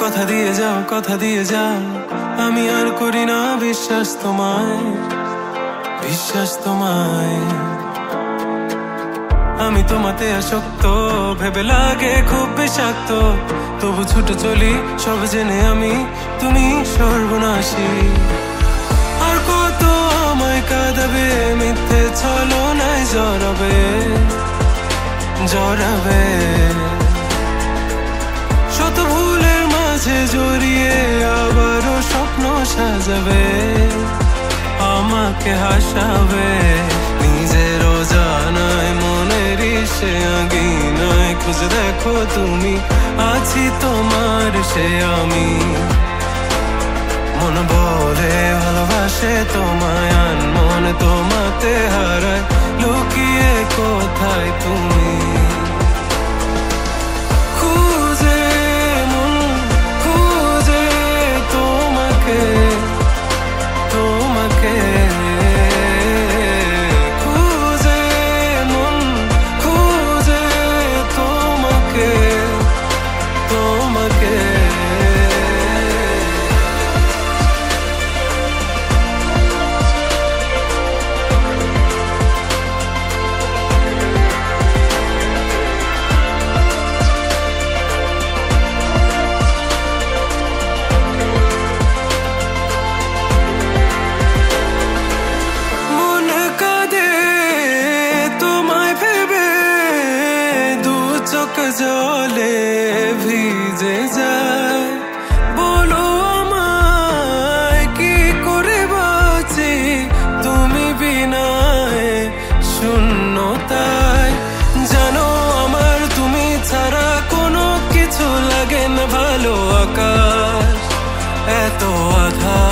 কথা দিয়ে যাও আমি আর করি না বিশ্বাস তোমায় আমি তোমাতে আসক্ত ভেবে লাগে খুব বিষাক্ত তবু ছুটে চলি সব জেনে আমি তুমি সর্বনাশী আর কত আমায় কাঁদাবে মিথ্যে ছলনায় জড়াবে শত ভুলের মাঝে জড়িয়ে আবারও স্বপ্ন সাজাবে আমাকে হাসাবে নিজেরও জানায় মনের সে আঙিনায় খুঁজে দেখো তুমি আছি তোমার সে আমি মন বলে ভালোবাসে তোমায় আনমনে তোমাতে হারায় লুকিয়ে কোথায় তুমি জলে ভিজে যায় বলো আমায় কি করে বাঁচি তুমি বিনায় শূন্যতায় জানো আমার তুমি ছাড়া কোনো কিছু লাগে না ভালো আকাশ এত আধা